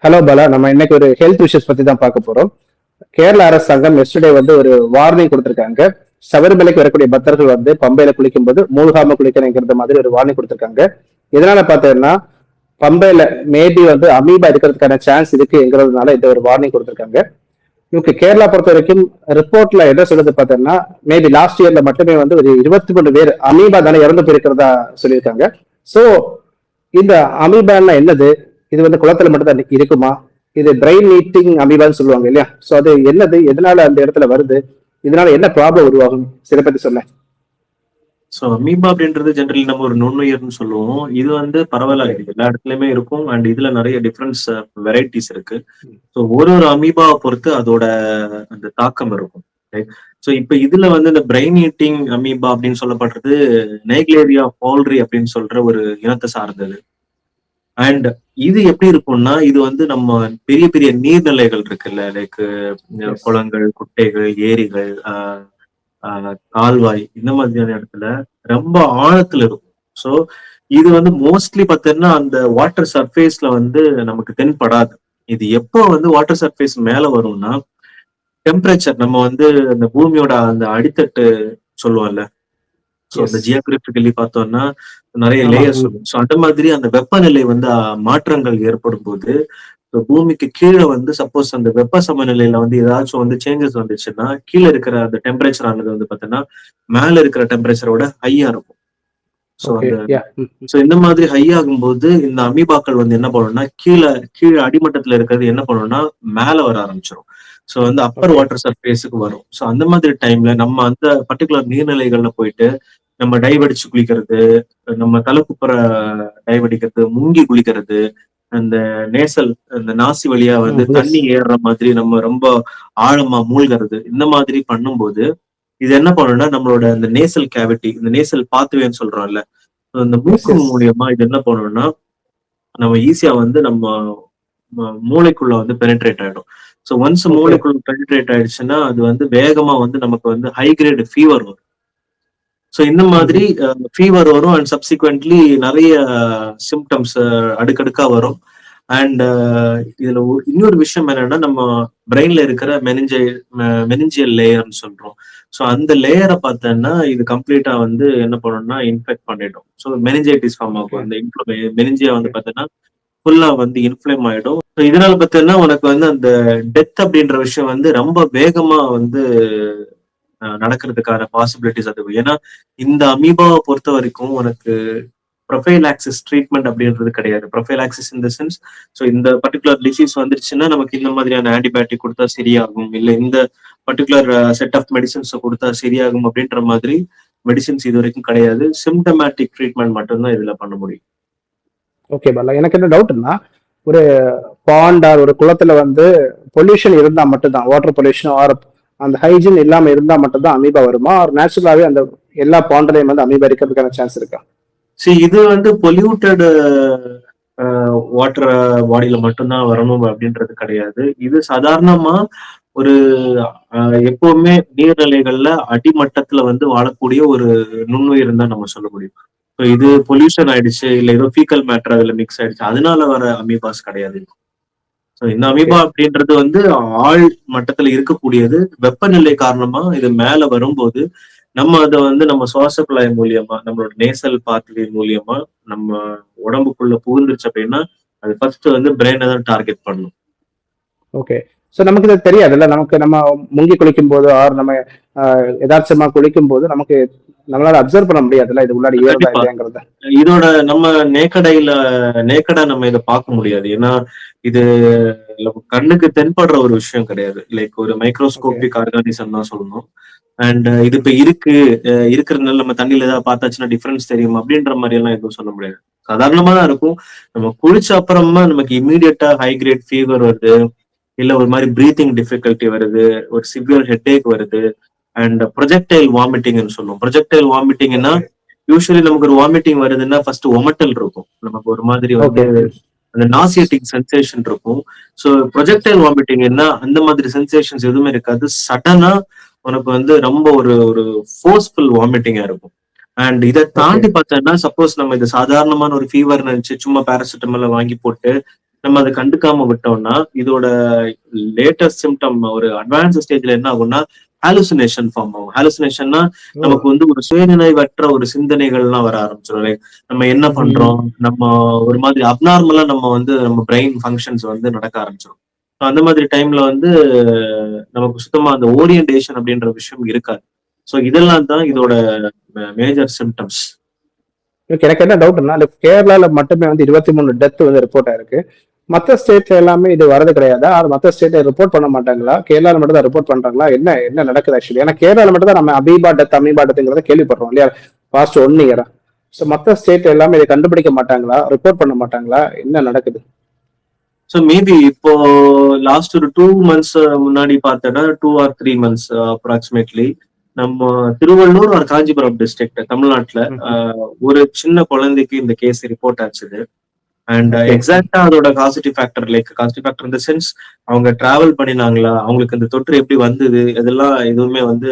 Hello Bala, நம்ம இன்னைக்கு ஒரு ஹெல்த் இஷ்யூஸ் பத்தி தான் பார்க்க போறோம். கேரள அரசாங்கம் எஸ்டர்டே வந்து ஒரு வார்னிங் கொடுத்திருக்காங்க. சபரிமலைக்கு வரக்கூடிய பக்தர்கள் வந்து பம்பையில குளிக்கும் போது மூழ்காம குளிக்கணுங்கிறது மாதிரி ஒரு வார்னிங் கொடுத்திருக்காங்க. இதனால பார்த்தீங்கன்னா பம்பையில மேபி வந்து அமீபா இருக்கிறதுக்கான சான்ஸ் இருக்குங்கிறதுனால இந்த ஒரு வார்னிங் கொடுத்திருக்காங்க. இவங்க கேரளா பொறுத்த வரைக்கும் ரிப்போர்ட்ல என்ன சொல்லுது பார்த்தீங்கன்னா மேபி லாஸ்ட் இயர்ல மட்டுமே வந்து ஒரு 23 பேர் அமீபா தானே இறந்து போயிருக்கிறதா சொல்லியிருக்காங்க. சோ இந்த அமீபான்னா என்னது? இது வந்து குளத்துல மட்டும் தான் இருக்குமா? இது பிரெயின் ஈட்டிங் அமீபான்னு சொல்லுவாங்க இல்லையா? சோ அது என்னது? எதனால அந்த இடத்துல வருது? இதனால என்ன ப்ராப்ளம் உருவாகும்? இதை பத்தி சொல்ல. சோ அமீபா அப்படின்றது ஜென்ரலி நம்ம ஒரு நுண்ணுயிர்னு சொல்லுவோம். இது வந்து பரவலா ஓகே. இது எல்லா இடத்துலயுமே இருக்கும். அண்ட் இதுல நிறைய டிஃபரன்ஸ் வெரைட்டிஸ் இருக்கு. ஸோ ஒரு ஒரு அமீபாவை பொறுத்து அதோட அந்த தாக்கம் இருக்கும். ஸோ இப்ப இதுல வந்து இந்த பிரெயின் ஈட்டிங் அமீபா அப்படின்னு சொல்லப்படுறது நைக்லேரியா ஃபால்ரி அப்படின்னு சொல்ற ஒரு இனத்தை சார்ந்தது. அண்ட் இது எப்படி இருக்கும்னா இது வந்து நம்ம பெரிய பெரிய நீர்நிலைகள் இருக்குல்ல, லைக் எஸ். குளங்கள், குட்டைகள், ஏரிகள், கால்வாய் இந்த மாதிரியான இடத்துல ரொம்ப ஆழத்துல இருக்கும். ஸோ இது வந்து மோஸ்ட்லி பார்த்தீங்கன்னா அந்த வாட்டர் சர்ஃபேஸ்ல வந்து நமக்கு தென்படாது. இது எப்போ வந்து வாட்டர் சர்ஃபேஸ் மேல வரும்னா டெம்பரேச்சர் நம்ம வந்து அந்த பூமியோட அந்த அடித்தட்டு சொல்லுவோம்ல. ஸோ அந்த எஸ். ஜியோகிராபிக்கலி பார்த்தோம்னா நிறைய ஆமா. லேயர்ஸ் ம். வரும். ஸோ அந்த மாதிரி அந்த வெப்பநிலை வந்து மாற்றங்கள் ஏற்படும் போது பூமிக்கு கீழே வந்து சப்போஸ் அந்த வெப்ப சமநிலையில வந்து ஏதாச்சும் வந்து சேஞ்சஸ் வந்துச்சுன்னா கீழே இருக்கிற அந்த டெம்பரேச்சர் ஆனது வந்து பாத்தீங்கன்னா மேல இருக்கிற டெம்பரேச்சரோட ஹையா இருக்கும். So okay. அந்த யா. ஸோ இந்த மாதிரி ஹை ஆகும்போது இந்த அமீபாக்கள் வந்து என்ன பண்ணும்னா கீழே அடிமட்டத்துல இருக்கிறது என்ன பண்ணும்னா மேல வர ஆரம்பிச்சிடும். ஸோ வந்து அப்பர் ஓகே. வாட்டர் சர்ஃபேஸுக்கு வரும். ஸோ அந்த மாதிரி டைம்ல நம்ம அந்த பர்டிகுலர் நீர்நிலைகள்ல போயிட்டு நம்ம டைவ் அடிச்சு குளிக்கிறது, நம்ம தலை குப்புற டைவ் அடிக்கிறது, முங்கி குளிக்கிறது, அந்த நேசல் அந்த நாசி வழியா வந்து எஸ். தண்ணி ஏறுற மாதிரி நம்ம ரொம்ப ஆழமா மூழ்கிறது இந்த மாதிரி பண்ணும்போது இது என்ன பண்ணும்னா நம்மளோட அந்த நேசல் கேவிட்டி இந்த நேசல் பாத்துவேன்னு சொல்றோம்ல, அந்த எஸ். மூக்கு எஸ். மூலியமா இது என்ன பண்ணும்னா நம்ம ஈஸியா வந்து நம்ம மூளைக்குள்ள வந்து பெனிட்ரேட் ஆயிடும். So once okay. மூளைக்குள்ள பெனிட்ரேட் ஆயிடுச்சுன்னா அது வந்து வேகமா வந்து நமக்கு வந்து ஹை கிரேட் ஃபீவர் வரும். ஸோ இந்த மாதிரி ஃபீவர் வரும் அண்ட் சப்சிக்வெண்ட்லி நிறைய சிம்டம்ஸ் அடுக்கடுக்கா வரும். அண்ட் இதுல இன்னொரு விஷயம் என்னன்னா நம்ம பிரெயின்ல இருக்கிற மெனிஞ்சியல் லேயர்னு சொல்றோம். ஸோ அந்த லேயரை பார்த்தோன்னா இது கம்ப்ளீட்டா வந்து என்ன பண்ணணும்னா இன்ஃபெக்ட் பண்ணிடும். So meningitis form okay. ஆகும். அந்த மெனிஞ்சியா வந்து ஓகே. பார்த்தோன்னா ஃபுல்லா வந்து இன்ஃப்ளேம் ஆயிடும். ஸோ இதனால பார்த்தோன்னா உனக்கு வந்து அந்த டெத் அப்படின்ற விஷயம் வந்து ரொம்ப வேகமா வந்து நடக்கிறதுக்கான பாசிபிலிட்டிஸ் அது. ஏன்னா இந்த அமீபாவை பொறுத்த வரைக்கும் உனக்கு ப்ரொஃபைலாக்சிஸ் ட்ரீட்மெண்ட் அப்படின்றது கிடையாது. Prophylaxis in the sense so இந்த பர்டிகுலர் டிசீஸ் வந்துருச்சுன்னா நமக்கு இந்த மாதிரியான ஆன்டிபயோட்டிக் கொடுத்தா சரியாகும், இல்லை இந்த பர்டிகுலர் செட் ஆஃப் மெடிசன்ஸ் கொடுத்தா சரியாகும் அப்படின்ற மாதிரி மெடிசின்ஸ் இது வரைக்கும் கிடையாது. சிம்டமேட்டிக் ட்ரீட்மெண்ட் மட்டும்தான் இதுல பண்ண முடியும். ஓகே பாலா, எனக்கு என்ன டவுட்னா ஒரு பாண்ட் ஆர் ஒரு குளத்துல வந்து பொல்யூஷன் இருந்தா மட்டும்தான், வாட்டர் பொல்யூஷன் ஆர் அந்த ஹைஜீன் இல்லாம இருந்தா மட்டும்தான் அமீபா வருமா? ஆர் நேச்சுரலாவே அந்த எல்லா பாண்ட்லயும் வந்து அமீபா இருக்கிறதுக்கான சான்ஸ் இருக்கா? இது வந்து பொல்யூட்டட் வாட்டர் பாடியில மட்டும்தான் வரணும் அப்படின்றது கிடையாது. இது சாதாரணமா ஒரு எப்பவுமே நீர்நிலைகள்ல அடிமட்டத்துல வந்து வாழக்கூடிய ஒரு நுண்ணுயிர் தான் நம்ம சொல்ல முடியும். இது பொல்யூஷன் ஆயிடுச்சு இல்ல ஏதோ ஃபீக்கல் மேட்டர் அதுல மிக்ஸ் ஆயிடுச்சு அதனால வர அமீபாஸ் கிடையாது. இந்த ஓகே. அமீபா அப்படின்றது வந்து ஆழ் மட்டத்துல இருக்கக்கூடியது. வெப்பநிலை காரணமா இது மேல வரும்போது நம்ம அதை வந்து நம்ம சுவாச குழாய் மூலியமா நம்மளோட நேசல் பாத்வே மூலியமா நம்ம உடம்புக்குள்ள புகுந்துருச்சு அப்படின்னா அது ஃபர்ஸ்ட் வந்து பிரெயினை தான் டார்கெட் பண்ணும். ஓகே. சோ நமக்கு இது தெரியாதுல்ல, நமக்கு நம்ம முங்கி குளிக்கும் போது ஆர் நம்ம யதார்த்தமா குளிக்கும் போது நமக்கு நம்மளால அப்சர்வ் பண்ண முடியாதுல்ல இது உள்ளாடி ஏறுதா கண்டிப்பா இல்லையாங்கிறத. இதோட நம்ம நேக்கடா நம்ம இதை பார்க்க முடியாது. ஏன்னா இது கண்ணுக்கு தென்படுற ஒரு விஷயம் கிடையாது. லைக் ஒரு ஓகே. மைக்ரோஸ்கோபிக் ஆர்கானிசம் தான் சொல்லணும். அண்ட் இது இப்ப இருக்கு இருக்கிறதுனால நம்ம தண்ணியில ஏதாவது பார்த்தாச்சுன்னா டிஃபரன்ஸ் தெரியும் அப்படின்ற மாதிரி எல்லாம் எதுவும் சொல்ல முடியாது. சாதாரணமா தான் இருக்கும். நம்ம குளிச்ச அப்புறமா நமக்கு இமீடியட்டா ஹை கிரேட் ஃபீவர் வருது, இல்ல ஒரு மாதிரி பிரீத்திங் டிஃபிகல்ட்டி வருது, ஒரு சிவியர் ஹெட்ஏக் வருது, அண்ட் ப்ரொஜெக்டைல் வாமிட்டிங்னு சொல்லுவோம். Projectile வாமிட்டிங்னா okay. யூஸ்வலி நமக்கு ஒரு வாமிட்டிங் வருதுன்னா ஃபர்ஸ்ட் ஒமட்டல் இருக்கும். நமக்கு ஒரு மாதிரி வந்து ஓகே. அந்த நாசியேட்டிங் சென்சேஷன் இருக்கும். ஸோ ப்ரொஜெக்டைல் வாமிட்டிங் என்ன அந்த மாதிரி சென்சேஷன்ஸ் எதுவுமே இருக்காது. சடனா உனக்கு வந்து ரொம்ப ஒரு ஒரு ஃபோர்ஸ்ஃபுல் வாமிட்டிங்கா இருக்கும். அண்ட் இதை ஓகே. தாண்டி பார்த்தோம்னா சப்போஸ் நம்ம இது சாதாரணமான ஒரு ஃபீவர் நினைச்சு சும்மா பேராசிட்டமால வாங்கி போட்டு நம்ம அதை கண்டுக்காம விட்டோம்னா இதோட லேட்டஸ்ட் சிம்டம் ஒரு அட்வான்ஸ் ஸ்டேஜ்ல என்ன ஆகும்னா ஹாலுசினேஷன் ஃபார்ம் ஆகும். ஹாலுசினேஷன்னா ஓ. நமக்கு வந்து ஒரு சுயநினைவற்ற ஒரு சிந்தனைகள்லாம் வர ஆரம்பிச்சிடும். Like, நம்ம என்ன பண்றோம், நம்ம ஒரு மாதிரி அப்நார்மலா நம்ம வந்து நம்ம பிரெயின் ஃபங்க்ஷன்ஸ் வந்து நடக்க ஆரம்பிச்சிடும். அந்த மாதிரி டைம்ல வந்து நமக்கு சுத்தமா அந்த ஓரியன்டேஷன் அப்படின்ற விஷயம் இருக்காது. ஸோ இதெல்லாம் தான் இதோட ஓகே. Major symptoms. எனக்கு என்ன டவுட்னா, கேரளால மட்டுமே வந்து 23 டெத் வந்து ரிப்போர்ட் ஆயிருக்கு. மத்த ஸ்டேட்ல எல்லாமே இது வரது கிடையாதா? அது மத்த ஸ்டேட்ல ரிப்போர்ட் பண்ண மாட்டாங்களா? கேரளால மட்டும் தான் ரிப்போர்ட் பண்றாங்களா? என்ன என்ன நடக்குது ஆக்சுவலி? ஏன்னா கேரளால மட்டும் தான் நம்ம அமீபா டெத்ங்கிறத கேள்விப்படுறோம் இல்லையா? பாஸ்ட் 1 இயரா. ஸோ மத்த ஸ்டேட் எல்லாமே இதை கண்டுபிடிக்க மாட்டாங்களா? ரிப்போர்ட் பண்ண மாட்டாங்களா? என்ன நடக்குது? ஸோ மேபி இப்போ லாஸ்ட் ஒரு 2 months முன்னாடி பார்த்தேன்னா 2 or 3 months அப்ராக்சிமேட்லி நம்ம திருவள்ளூர் ஒரு காஞ்சிபுரம் டிஸ்ட்ரிக்ட் தமிழ்நாட்டுல ஒரு சின்ன குழந்தைக்கு இந்த கேஸ் ரிப்போர்ட் ஆச்சுது. And okay. எக்ஸாக்டா அதோட causality factor like causality factor இந்த சென்ஸ் அவங்க டிராவல் பண்ணினாங்களா, அவங்களுக்கு இந்த தொற்று எப்படி வந்தது, இதெல்லாம் எதுவுமே வந்து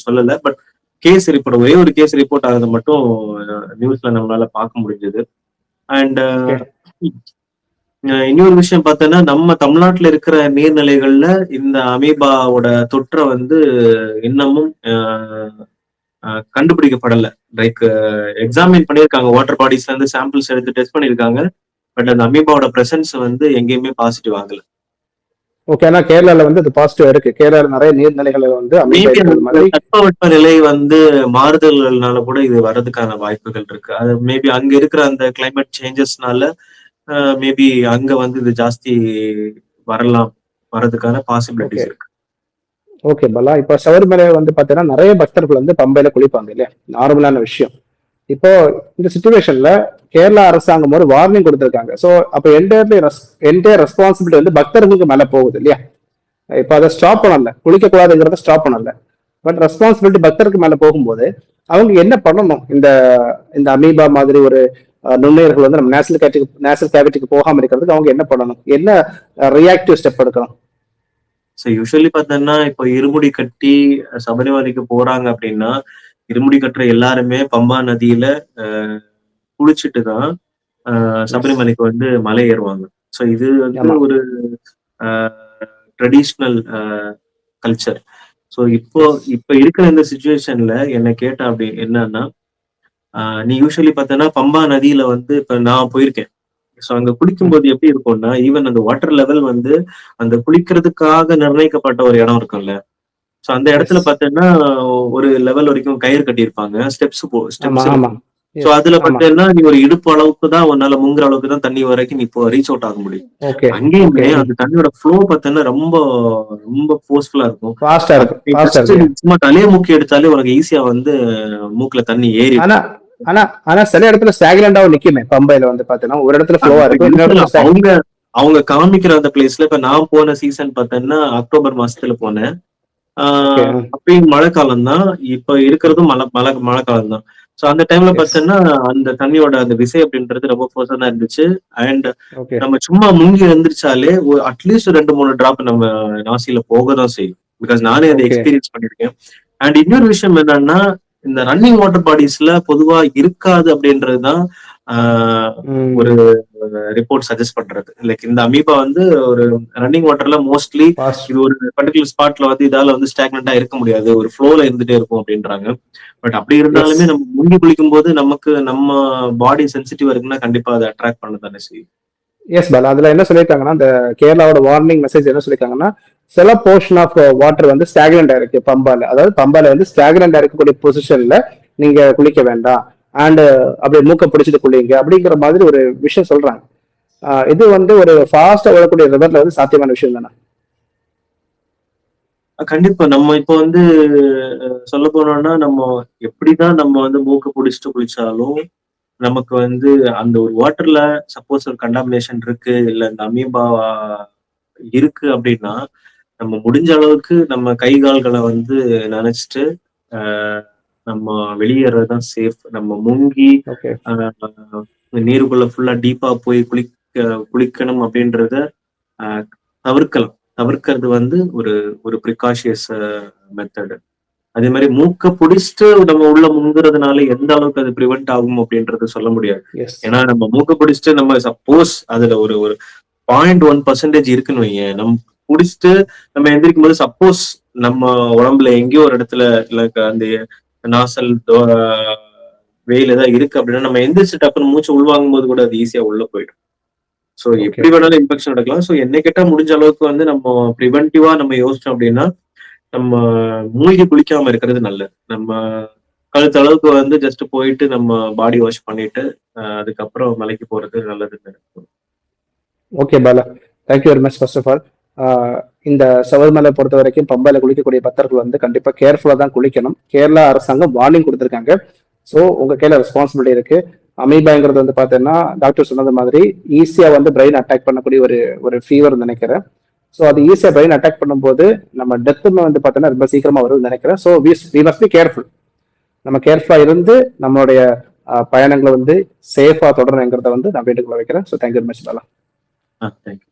சொல்லல. பட் கேஸ் ரிப்போர்ட் ஒரே ஒரு கேஸ் ரிப்போர்ட் ஆகுது மட்டும் நியூஸ்ல நம்மளால பார்க்க முடிஞ்சது. And okay. இன்னொரு விஷயம் பார்த்தோன்னா நம்ம தமிழ்நாட்டுல இருக்கிற நீர்நிலைகள்ல இந்த அமீபாவோட தொற்றை வந்து இன்னமும் கண்டுபிடிக்கப்படல. லைக் எக்ஸாமின் பண்ணியிருக்காங்க, வாட்டர் பாடிஸ்ல இருந்து சாம்பிள்ஸ் எடுத்து டெஸ்ட் பண்ணியிருக்காங்க. பட் அந்த அமீபாவோட பிரசன்ஸ் வந்து எங்கேயுமே பாசிட்டிவ் ஆகல. ஓகே. ஆனா கேரளால வந்து அது பாசிட்டிவா இருக்கு. கேரளால நிறைய நீர்நிலைகள் வந்து அமீபா மேபி இருக்கிறது அந்த மாதிரி. தட்பவெட்ப நிலை வந்து மாறுதல்கள்னால கூட இது வர்றதுக்கான வாய்ப்புகள் இருக்கு. அது மேபி அங்க இருக்கிற அந்த கிளைமேட் சேஞ்சஸ்னால மேபி அங்க வந்து இது ஜாஸ்தி வரலாம், வர்றதுக்கான ஓகே. பாசிபிலிட்டிஸ் இருக்கு. ஓகே பலா. இப்ப சபரிமலை வந்து பாத்தீங்கன்னா நிறைய பக்தர்கள் வந்து பம்பையில குளிப்பாங்க இல்லையா? நார்மலான விஷயம். இப்போ இந்த சுச்சுவேஷன்ல கேரளா அரசாங்கம் ஒரு வார்னிங் கொடுத்திருக்காங்க. சோ அப்ப என்டையர் ரெஸ்பான்சிபிலிட்டி வந்து பக்தர்களுக்கு மேல போகுது இல்லையா? இப்ப அதை ஸ்டாப் பண்ணல, குளிக்க கூடாதுங்கிறத ஸ்டாப் பண்ணல. பட் ரெஸ்பான்சிபிலிட்டி பக்தருக்கு மேல போகும்போது அவங்க என்ன பண்ணணும்? இந்த இந்த அமீபா மாதிரி ஒரு நுண்ணுயிர்கள் வந்து நம்ம நேஷனல் கேவிட்டிக்கு போகாம இருக்கிறதுக்கு அவங்க என்ன பண்ணணும்? என்ன ரியாக்டிவ் ஸ்டெப் எடுக்கணும்? ஸோ யூஸ்வலி பார்த்தோம்னா இப்போ இருமுடி கட்டி சபரிமலைக்கு போறாங்க அப்படின்னா இருமுடி கட்டுற எல்லாருமே பம்பா நதியில குளிச்சுட்டு தான் சபரிமலைக்கு வந்து மலை ஏறுவாங்க. ஸோ இது வந்து ஆமா. ஒரு ட்ரெடிஷ்னல் கல்ச்சர். ஸோ இப்போ எஸ். இப்ப இருக்கிற இந்த சுச்சுவேஷன்ல என்ன கேட்டா அப்படி என்னன்னா, நீ யூஸ்வலி பார்த்தோன்னா பம்பா நதியில வந்து இப்ப நான் போயிருக்கேன். ஸோ அங்க குளிக்கும்போது எப்படி இருக்கும்னா, ஈவன் அந்த வாட்டர் லெவல் வந்து அந்த குளிக்கிறதுக்காக நிர்ணயிக்கப்பட்ட ஒரு இடம் இருக்கும்ல. ஸோ அந்த இடத்துல எஸ். பார்த்தீங்கன்னா, ஒரு லெவல் வரைக்கும் கயிறு கட்டியிருப்பாங்க. ஆமா. ஸ்டெப்ஸ் ஆமா. இருக்கும். So yes. அதுல ஆமா. பார்த்தீங்கன்னா, நீ ஒரு இடுப்பு அளவுக்கு தான் உன்னால முங்குற அளவுக்கு தான் தண்ணி வரைக்கும் நீ இப்போ ரீச் அவுட் ஆக முடியும். ஓகே. ஓகே. அங்கேயுமே அந்த தண்ணியோட ஃப்ளோ பார்த்தீங்கன்னா ரொம்ப ரொம்ப ஃபோர்ஸ்ஃபுல்லா இருக்கும். ஃபாஸ்டா இருக்கு. நீ ஃபாஸ்டா ஜஸ்ட் இருக்கு. சும்மா தலைய முக்கி எடுத்தாலே உனக்கு ஈஸியா வந்து மூக்குல தண்ணி ஆனா ஏறிடும். ஆனா ஆனா சில இடத்துல ஸ்டாக்னண்டாவும் நிக்குமே. பம்பையில வந்து பாத்தீங்கன்னா ஒரு இடத்துல ஃப்ளோவா அது இருக்கும், இன்னொரு இடத்துல இருக்கலாம். அவங்க அவங்க காமிக்கிற அந்த பிளேஸ்ல இப்ப நான் போன சீசன் பார்த்தேன்னா அக்டோபர் மாசத்துல போனேன். ஓகே. அப்பயும் மழைக்காலம் தான். இப்ப இருக்கிறதும் மழை மழை மழைக்காலம் தான். ஸோ அந்த டைம்ல எஸ். பார்த்தீங்கன்னா அந்த தண்ணியோட அந்த விசை அப்படின்றது ரொம்ப ஃபோர்ஸா தான் இருந்துச்சு. And okay. நம்ம சும்மா முங்கி எழுந்திரிச்சாலே அட்லீஸ்ட் 2, 3 டிராப் நம்ம நாசியில போக தான் செய்யும். பிகாஸ் நானே அதை ஓகே. எக்ஸ்பீரியன்ஸ் பண்ணிருக்கேன். அண்ட் இன்னொரு விஷயம் என்னன்னா, இந்த ரன்னிங் வாட்டர் பாடிஸ்ல பொதுவா இருக்காது அப்படின்றது தான் ஒரு ரிப்போர்ட் சஜஸ்ட் பண்றது. லைக் இந்த அமீபா வந்து ஒரு ரன்னிங் வாட்டர்ல மோஸ்ட்லி ஃபாஸ்ட். இது ஒரு பர்டிகுலர் ஸ்பாட்ல வந்து இதால வந்து ஸ்டாக்னண்டா இருக்க முடியாது. ஒரு ஃப்ளோல இருந்துட்டே இருக்கும் அப்படின்றாங்க. பட் அப்படி எஸ். இருந்தாலுமே நம்ம முங்கி குளிக்கும் போது நமக்கு நம்ம பாடி சென்சிட்டிவா இருக்குன்னா கண்டிப்பா அதை அட்ராக்ட் பண்ண தானே செய்யும். எஸ் பாலா. அதுல என்ன சொல்லியிருக்காங்கன்னா, இந்த கேரளாவோட வார்னிங் மெசேஜ் என்ன சொல்லியிருக்காங்கன்னா, சில போர்ஷன் ஆஃப் வாட்டர் வந்து ஸ்டாக்னண்டா இருக்கு பம்பால. அதாவது பம்பால வந்து ஸ்டாக்னண்டா இருக்கக்கூடிய பொசிஷன்ல நீங்க குளிக்க வேண்டாம். அண்ட் அப்படியே மூக்க பிடிச்சிட்டு குளிங்க அப்படிங்கிற மாதிரி ஒரு விஷயம் சொல்றாங்க. இது வந்து ஒரு ஃபாஸ்டா ஓடக்கூடிய ரிவர்ல வந்து சாத்தியமான விஷயம் தானே? கண்டிப்பா நம்ம இப்போ வந்து சொல்ல போனோம்னா நம்ம எப்படிதான் நம்ம வந்து மூக்கு புடிச்சிட்டு குளிச்சாலும் நமக்கு வந்து அந்த ஒரு வாட்டர்ல சப்போஸ் ஒரு கண்டாமினேஷன் இருக்கு இல்ல இந்த அமீபா இருக்கு அப்படின்னா நம்ம முடிஞ்ச அளவுக்கு நம்ம கை கால்களை வந்து நனைச்சிட்டு ஆஹ் நம்ம வெளியேறதுதான் சேஃப். நம்ம முங்கி ஓகே. ஆஹ் நீருக்குள்ள ஃபுல்லா டீப்பா போய் குளிக்கணும் அப்படின்றத ஆஹ் தவிர்க்கலாம். தவிர்க்கிறது வந்து ஒரு ஒரு ப்ரிகாஷியஸ் மெத்தடு. அதே மாதிரி மூக்க புடிச்சிட்டு நம்ம உள்ள முங்குறதுனால எந்த அளவுக்கு அது ப்ரிவென்ட் ஆகும் அப்படின்றது சொல்ல முடியாது. எஸ். ஏன்னா நம்ம மூக்க பிடிச்சிட்டு நம்ம சப்போஸ் அதுல ஒரு ஒரு 0.1% இருக்குன்னு வைங்க. குடிச்சிட்டு நம்ம எந்திரிக்கும் போது சப்போஸ் நம்ம உடம்புல எங்கேயோ ஒரு இடத்துல அந்த நாசல் வெயில் ஏதாவது இருக்கு அப்படின்னா நம்ம எந்திரிச்சு டக்குன்னு மூச்சு உள்வாங்கும் போது கூட அது ஈஸியா உள்ள போயிடும். So okay. எப்படி வேணாலும் இன்ஃபெக்ஷன் நடக்கலாம். சோ என்னை கேட்டா முடிஞ்ச அளவுக்கு வந்து நம்ம ப்ரிவென்டிவா நம்ம யோசிச்சோம் அப்படின்னா நம்ம மூழ்கி குளிக்காம இருக்கிறது நல்லது. நம்ம கழுத்து அளவுக்கு வந்து ஜஸ்ட் போயிட்டு நம்ம பாடி வாஷ் பண்ணிட்டு அதுக்கப்புறம் மலைக்கு போறது நல்லதுன்னு நினைக்கிறேன். Okay Bala, thank you very much. First of all, இந்த சபரிமலை பொறுத்த வரைக்கும் பம்பையில குளிக்கக்கூடிய பக்தர்கள் வந்து கண்டிப்பா கேர்ஃபுல்லா தான் குளிக்கணும். கேரளா அரசாங்கம் வார்னிங் கொடுத்திருக்காங்க. ஸோ உங்க கையில ரெஸ்பான்சிபிலிட்டி இருக்கு. அமீபாங்கிறது வந்து பாத்தீங்கன்னா டாக்டர் சொன்னது மாதிரி ஈஸியா வந்து பிரெயின் அட்டாக் பண்ணக்கூடிய ஒரு ஒரு ஃபீவர் நினைக்கிறேன். ஸோ அது ஈஸியா பிரெயின் அட்டாக் பண்ணும்போது நம்ம டெத்துமே வந்து பாத்தீங்கன்னா ரொம்ப சீக்கிரமா வரும்னு நினைக்கிறேன். So we must be careful. நம்ம கேர்ஃபுல்லா இருந்து நம்மளுடைய பயணங்களை வந்து சேஃபா தொடரணுங்கிறத வந்து நான் வேண்டுகோள் வைக்கிறேன். So thank you very much Bala. Thank you.